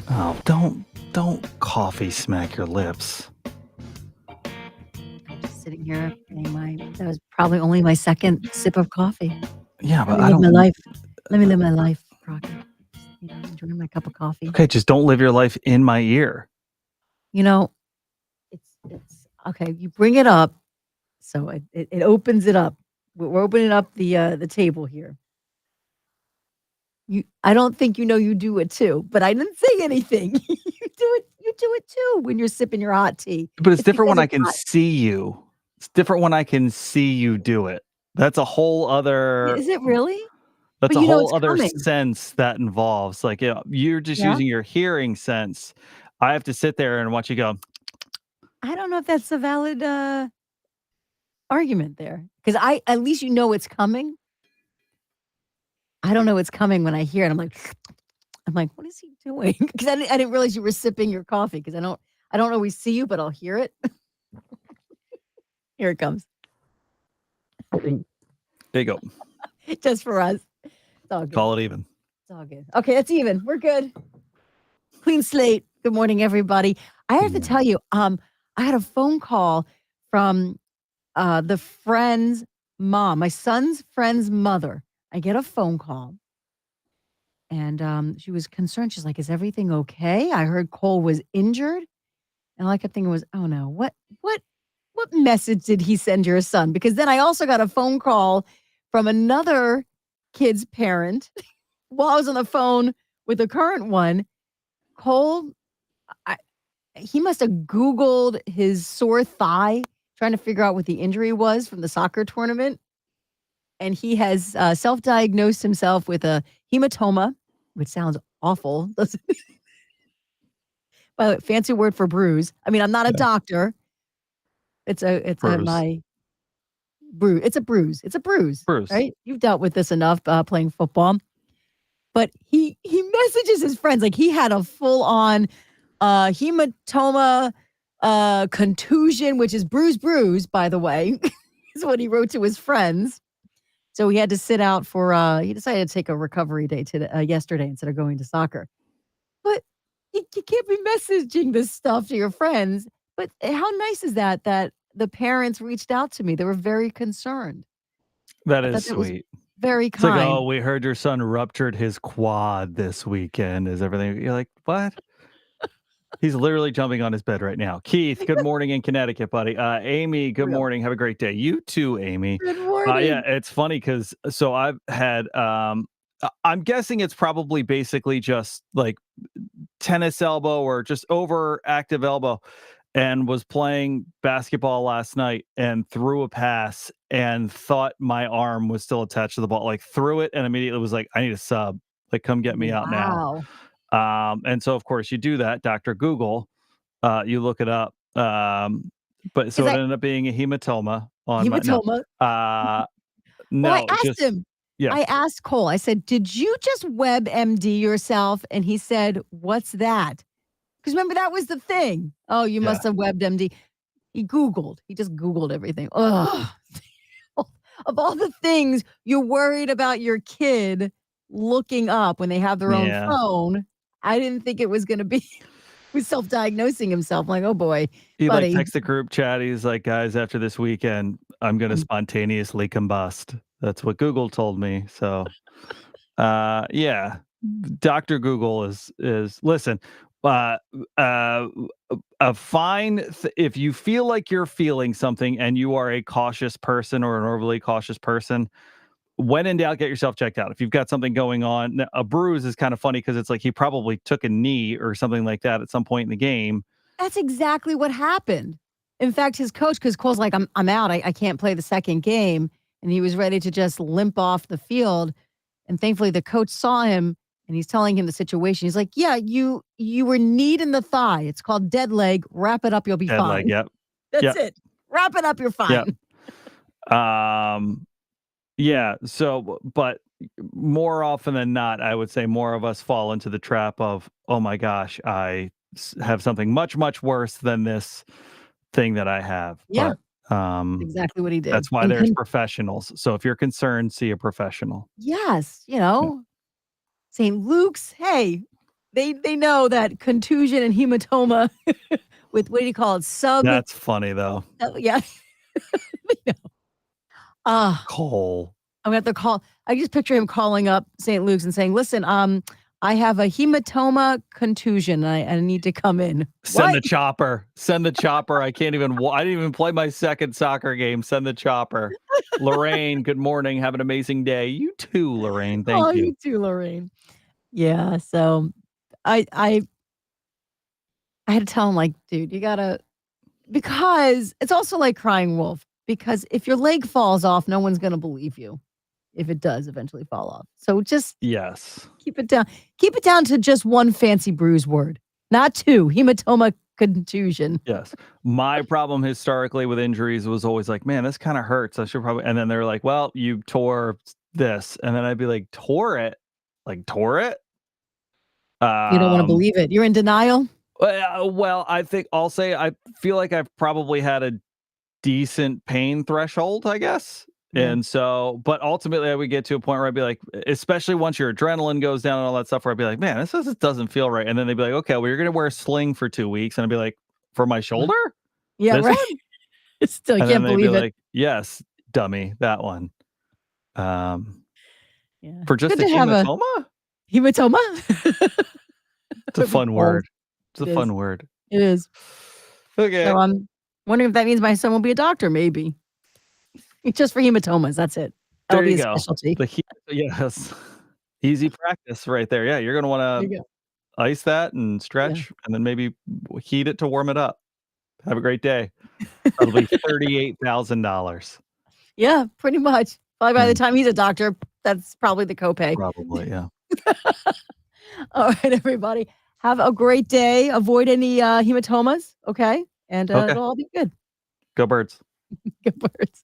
Oh, don't coffee smack your lips. I'm just sitting here that was probably only my second sip of coffee. Yeah, Let but me I live my don't. life. Let me live my life, Crockett. Just, enjoying my cup of coffee. Okay, just don't live your life in my ear. You know, it's okay. You bring it up, so it opens it up. We're opening up the table here. I don't think you do it too, but I didn't say anything. You do it too when you're sipping your hot tea. But it's It's different because when I it's can hot. see you. It's different when I can see you do it. That's a whole other. Is it really? That's But a it's whole other coming. sense that involves. Like, you're just Yeah? using your hearing sense. I have to sit there and watch you go. I don't know if that's a valid, argument there, because at least it's coming. I don't know it's coming when I hear it. I'm like, "What is he doing?" Because I didn't realize you were sipping your coffee. Because I don't always see you, but I'll hear it. Here it comes. There you go. Just for us. It's all good. Call it even. It's all good. Okay, that's even. We're good. Clean slate. Good morning, everybody. I have to tell you, I had a phone call from, the friend's mom, my son's friend's mother. I get a phone call, and, she was concerned. She's like, "Is everything okay? I heard Cole was injured." And all I kept thinking was, "Oh, no. What message did he send your son?" Because then I also got a phone call from another kid's parent while I was on the phone with the current one. Cole, I he must have Googled his sore thigh, trying to figure out what the injury was from the soccer tournament, and he has, self-diagnosed himself with a hematoma, which sounds awful. Doesn't fancy word for bruise. I mean, I'm not a Yeah. doctor. It's a Bruce. my bruise. It's a bruise. It's a bruise, Bruce. right? You've dealt with this enough, playing football. But he messages his friends like he had a full on hematoma, contusion, which is bruise, by the way, is what he wrote to his friends. So he had to sit out for. He decided to take a recovery day yesterday instead of going to soccer. But you can't be messaging this stuff to your friends. But how nice is that? That the parents reached out to me. They were very concerned. That I is thought that was sweet. very It's like, kind. "Oh, we heard your son ruptured his quad this weekend. Is everything" You're like, "What?" He's literally jumping on his bed right now. Keith, good morning in Connecticut, buddy. Amy, good Real. morning. Have a great day. You too, Amy. Good Yeah, morning. it's funny because so I've had I'm guessing it's probably basically just like tennis elbow or just overactive elbow, and was playing basketball last night and threw a pass and thought my arm was still attached to the ball. Like threw it and immediately was like, I need a sub. Like, come get me out now. Wow. And so of course you do that, Dr. Google, you look it up. But so Because it ended up being a hematoma on my no. hematoma. Uh Well, I no, asked just him. yeah. I asked Cole, I said, "Did you just WebMD yourself?" And he said, "What's that?" Because remember, that was the thing. "Oh, you Yeah. must have WebMD." He Googled. He just Googled everything. Ugh. Of all the things you're worried about your kid looking up when they have their own Yeah. phone, I didn't think it was gonna be with self-diagnosing himself. I'm like, "Oh boy, He like buddy." texts the group chat. He's like, guys, after this weekend, I'm gonna Mm. spontaneously combust. That's what Google told me. So yeah. Dr. Google is listen, uh uh a fine if you feel like you're feeling something and you are a cautious person or an overly cautious person, when in doubt, get yourself checked out. If you've got something going on, a bruise is kind of funny because it's like he probably took a knee or something like that at some point in the game. That's exactly what happened. In fact, his coach, because Cole's like, I'm out. I can't play the second game. And he was ready to just limp off the field. And thankfully the coach saw him and he's telling him the situation. He's like, "Yeah, you were kneed in the thigh. It's called dead leg. Wrap it up, you'll be Dead leg. fine." Yep. That's Yep. it. Wrap it up, you're Yep. fine. Um, yeah. So, but more often than not, I would say more of us fall into the trap of, oh my gosh, have something much, much worse than this thing that I have. Yeah, But exactly what he did. that's why And there's professionals. So if you're concerned, see a professional. yes, Yeah. St. Luke's, hey, they know that contusion and hematoma with what do you call it? That's funny though. Yeah. They know. Ah, Cole. I'm gonna have to call I just picture him calling up St. Luke's and saying, "Listen, I have a hematoma contusion. I need to come in." Send "What?" the chopper. Send the chopper. I can't even I didn't even play my second soccer game. Send the chopper. Lorraine, good morning. Have an amazing day. You too, Lorraine. Oh, Thank you. you too, Lorraine. Yeah, so I I I had to tell him like, "Dude, you gotta" because it's also like crying wolf, because if your leg falls off, no one's gonna believe you if it does eventually fall off. So just Yes. keep it down. Keep it down to just one fancy bruise word, not 2, hematoma contusion. Yes. My problem historically with injuries was always like, man, this kind of hurts. I should probably, and then they're like, well, you tore this. And then I'd be like, tore it? Like, tore it? You don't wanna Um, believe it. You're in denial? well, I think I'll say I feel like I've probably had a decent pain threshold, I guess. Yeah. And so, but ultimately, I would get to a point where I'd be like, especially once your adrenaline goes down and all that stuff, where I'd be like, man, this doesn't feel right. And then they'd be like, okay, well, you're going to wear a sling for 2 weeks. And I'd be like, for my Uh, shoulder? yeah, This right. one? Still, I And then can't they'd be believe it. like, yes, dummy, that one. Um, Yeah. for It's just good a to have a hematoma? hematoma. It's a fun Balls. word. It's a It is. fun word. It is. So Okay. I'm wondering if that means my son will be a doctor, maybe. Just for hematomas, that's it. That'll There be you his go. specialty. Yes. Easy practice right there. Yeah, you're gonna There wanna you go. ice that and Yeah. stretch and then maybe heat it to warm it up. Have a great day. That'll be $38,000. Yeah, pretty much. Probably by the Mm, time he's a doctor, that's probably the copay. probably, yeah. All right, everybody. Have a great day. Avoid any, hematomas, okay? And, Okay. it'll all be good. Go Birds. Good birds.